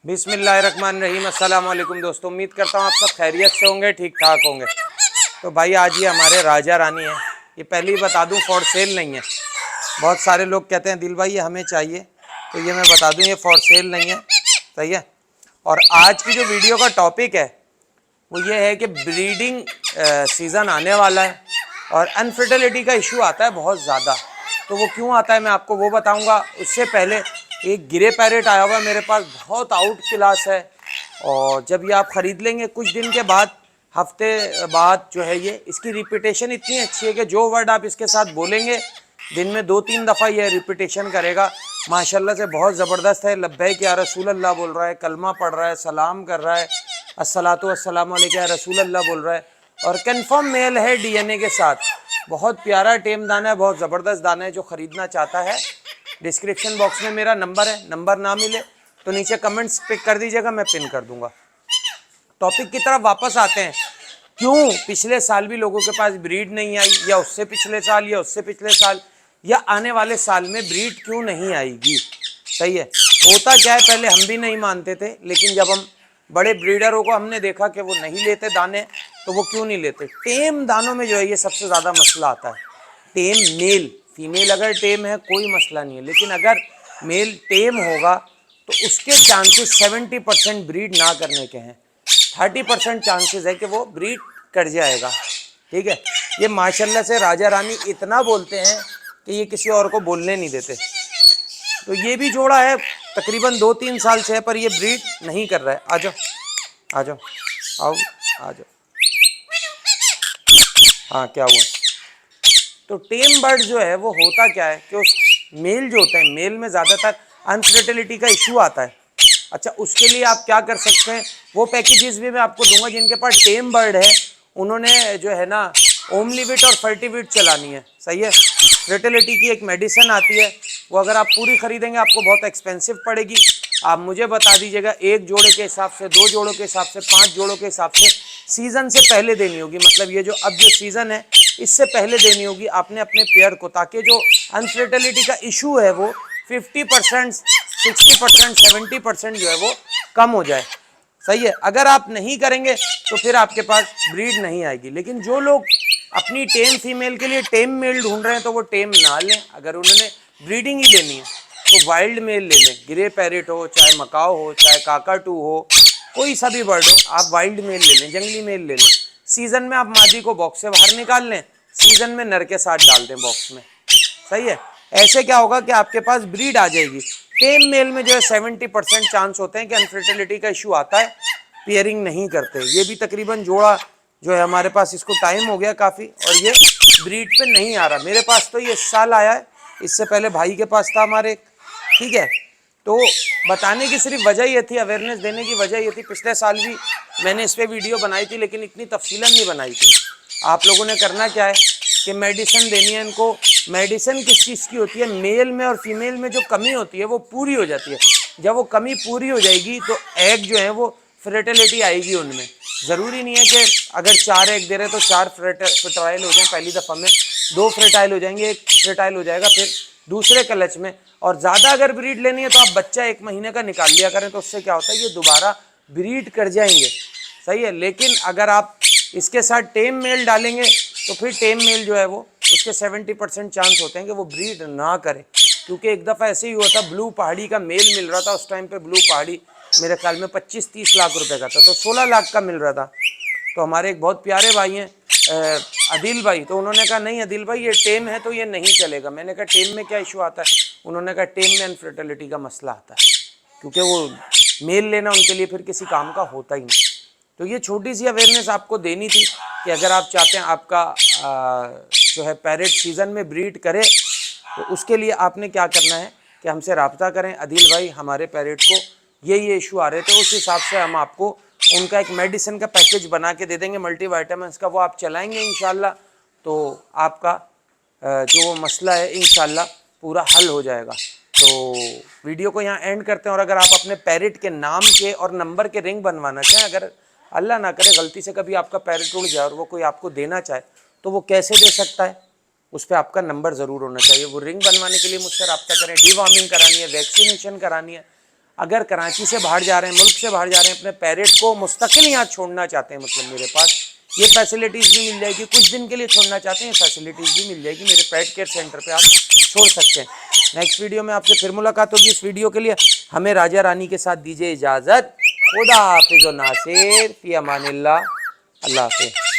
बिस्मिल्लाहिर्रहमानिर्रहीम। अस्सलाम वालेकुम दोस्तों, उम्मीद करता हूँ आप सब खैरियत से होंगे, ठीक ठाक होंगे। तो भाई आज ये हमारे राजा रानी है। ये पहले ही बता दूँ फॉर सेल नहीं है। बहुत सारे लोग कहते हैं दिल भाई ये हमें चाहिए, तो ये मैं बता दूँ ये फॉर सेल नहीं है। सही है। और आज की जो वीडियो का टॉपिक है वो ये है कि ब्रीडिंग सीज़न आने वाला है और अनफर्टिलिटी का इशू आता है बहुत ज़्यादा। तो वो क्यों आता है मैं आपको वो बताऊंगा। उससे पहले एक गिरे पैरेट आया हुआ है मेरे पास, बहुत आउट क्लास है। और जब ये आप ख़रीद लेंगे कुछ दिन के बाद, हफ्ते बाद जो है, ये इसकी रिपीटेशन इतनी अच्छी है कि जो वर्ड आप इसके साथ बोलेंगे दिन में 2-3 दफ़ा ये रिपीटेशन करेगा। माशाल्लाह से बहुत ज़बरदस्त है। लब्बैक या रसूल अल्लाह बोल रहा है, कलमा पढ़ रहा है, सलाम कर रहा है, अस्सलातु वस्सलामु अलैका या रसूल अल्लाह बोल रहा है। और कन्फर्म मेल है डीएनए के साथ। बहुत प्यारा टेम दाना है, बहुत ज़बरदस्त दाना है। जो ख़रीदना चाहता है डिस्क्रिप्शन बॉक्स में मेरा नंबर है, नंबर ना मिले तो नीचे कमेंट्स पिक कर दीजिएगा, मैं पिन कर दूंगा। टॉपिक की तरफ वापस आते हैं। क्यों पिछले साल भी लोगों के पास ब्रीड नहीं आई, या उससे पिछले साल, या उससे पिछले साल, या आने वाले साल में ब्रीड क्यों नहीं आएगी। सही है। होता क्या है, पहले हम भी नहीं मानते थे, लेकिन जब हम बड़े ब्रीडरों को हमने देखा कि वो नहीं लेते दाने, तो वो क्यों नहीं लेते। टेम दानों में जो है ये सबसे ज़्यादा मसला आता है। टेम मेल, फीमेल अगर टेम है कोई मसला नहीं है, लेकिन अगर मेल टेम होगा तो उसके चांसेस 70% ब्रीड ना करने के हैं। 30% चांसेस है कि वो ब्रीड कर जाएगा। ठीक है। ये माशाल्लाह से राजा रानी इतना बोलते हैं कि ये किसी और को बोलने नहीं देते। तो ये भी जोड़ा है तकरीबन 2-3 साल से है, पर ये ब्रीड नहीं कर रहा है। आ जाओ आ जाओ, आओ आ जाओ। हाँ क्या हुआ। तो टेम बर्ड जो है वो होता क्या है कि उस मेल जो होता है, मेल में ज़्यादातर अनफर्टिलिटी का इशू आता है। अच्छा, उसके लिए आप क्या कर सकते हैं, वो पैकेजेस भी मैं आपको दूंगा। जिनके पास टेम बर्ड है उन्होंने जो है ना ओमलीविट और फर्टिविट चलानी है। सही है। फर्टिलिटी की एक मेडिसिन आती है, वो अगर आप पूरी खरीदेंगे आपको बहुत एक्सपेंसिव पड़ेगी। आप मुझे बता दीजिएगा, 1 जोड़े के हिसाब से, 2 जोड़ों के हिसाब से, 5 जोड़ों के हिसाब से सीज़न से पहले देनी होगी। मतलब ये जो अब जो सीज़न है इससे पहले देनी होगी आपने अपने पेयर को, ताकि जो अनफर्टिलिटी का इशू है वो 50%, 60%, 70% जो है वो कम हो जाए। सही है। अगर आप नहीं करेंगे तो फिर आपके पास ब्रीड नहीं आएगी। लेकिन जो लोग अपनी टेम फीमेल के लिए टेम मेल ढूंढ रहे हैं तो वो टेम ना लें। अगर उन्होंने ब्रीडिंग ही लेनी है तो वाइल्ड मेल ले लें। गिरे पैरेट हो, चाहे मकाओ हो, चाहे काकाटू हो, कोई सा भी बर्ड हो, आप वाइल्ड मेल ले लें, जंगली मेल ले लें। सीजन में आप मादी को बॉक्स से बाहर निकाल लें, सीजन में नर के साथ डाल दें बॉक्स में। सही है। ऐसे क्या होगा कि आपके पास ब्रीड आ जाएगी। टेम मेल में जो है 70% चांस होते हैं कि अनफर्टिलिटी का इशू आता है, पेयरिंग नहीं करते। ये भी तकरीबन जोड़ा जो है हमारे पास, इसको टाइम हो गया काफ़ी और ये ब्रीड पे नहीं आ रहा। मेरे पास तो ये इस साल आया है, इससे पहले भाई के पास था हमारे। ठीक है। तो बताने की सिर्फ वजह ये थी, अवेयरनेस देने की वजह ये थी। पिछले साल भी मैंने इस पर वीडियो बनाई थी, लेकिन इतनी तफसीलन नहीं बनाई थी। आप लोगों ने करना क्या है कि मेडिसिन देनी है इनको। मेडिसिन किस चीज़ की होती है, मेल में और फीमेल में जो कमी होती है वो पूरी हो जाती है। जब वो कमी पूरी हो जाएगी तो एग जो है वो फर्टिलिटी आएगी उनमें। ज़रूरी नहीं है कि अगर 4 एग दे रहे तो 4 फर्टाइल हो जाएं पहली दफ़ा में, 2 फर्टाइल हो जाएंगे, 1 फर्टाइल हो जाएगा फिर दूसरे क्लच में। और ज़्यादा अगर ब्रीड लेनी है तो आप बच्चा 1 महीने का निकाल लिया करें, तो उससे क्या होता है ये दोबारा ब्रीड कर जाएंगे। सही है। लेकिन अगर आप इसके साथ टेम मेल डालेंगे तो फिर टेम मेल जो है वो, उसके 70% चांस होते हैं कि वो ब्रीड ना करे। क्योंकि एक दफ़ा ऐसे ही हुआ था, ब्लू पहाड़ी का मेल मिल रहा था उस टाइम पे। ब्लू पहाड़ी मेरे ख्याल में 25-30 लाख रुपए का था, तो 16 लाख का मिल रहा था। तो हमारे एक बहुत प्यारे भाई हैं अदिल भाई, तो उन्होंने कहा नहीं अदिल भाई ये टेम है तो ये नहीं चलेगा। मैंने कहा टेम में क्या इशू आता है। उन्होंने कहा टेम में अनफर्टिलिटी का मसला आता है, क्योंकि वो मेल लेना उनके लिए फिर किसी काम का होता ही नहीं। तो ये छोटी सी अवेयरनेस आपको देनी थी कि अगर आप चाहते हैं आपका जो है पैरेट सीज़न में ब्रीड करे, तो उसके लिए आपने क्या करना है कि हमसे रब्ता करें। अदिल भाई हमारे पैरेट को ये इशू आ रहे थे, उस हिसाब से हम आपको उनका एक मेडिसिन का पैकेज बना के दे देंगे, मल्टीविटामिन्स का। वो आप चलाएंगे इंशाल्लाह, तो आपका जो वो मसला है इंशाल्लाह पूरा हल हो जाएगा। तो वीडियो को यहाँ एंड करते हैं। और अगर आप अपने पैरेट के नाम के और नंबर के रिंग बनवाना चाहें, अगर अल्लाह ना करे गलती से कभी आपका पैरेट उड़ जाए और वो कोई आपको देना चाहे, तो वो कैसे दे सकता है, उस पर आपका नंबर ज़रूर होना चाहिए। वो रिंग बनवाने के लिए मुझसे रब्ता करें। डीवॉर्मिंग करानी है, वैक्सीनेशन करानी है, अगर कराची से बाहर जा रहे हैं, मुल्क से बाहर जा रहे हैं, अपने पैरेट को मुस्तकिल यहाँ छोड़ना चाहते हैं, मतलब मेरे पास ये फैसिलिटीज़ भी मिल जाएगी। कुछ दिन के लिए छोड़ना चाहते हैं, फैसिलिटीज़ भी मिल जाएगी। मेरे पेट केयर सेंटर पे आप छोड़ सकते हैं। नेक्स्ट वीडियो में आपसे फिर मुलाकात होगी। इस वीडियो के लिए हमें राजा रानी के साथ दीजिए इजाज़त। खुदा हाफिज़ व नासिर, फी अमानिल्लाह। अल्लाह हाफिज़।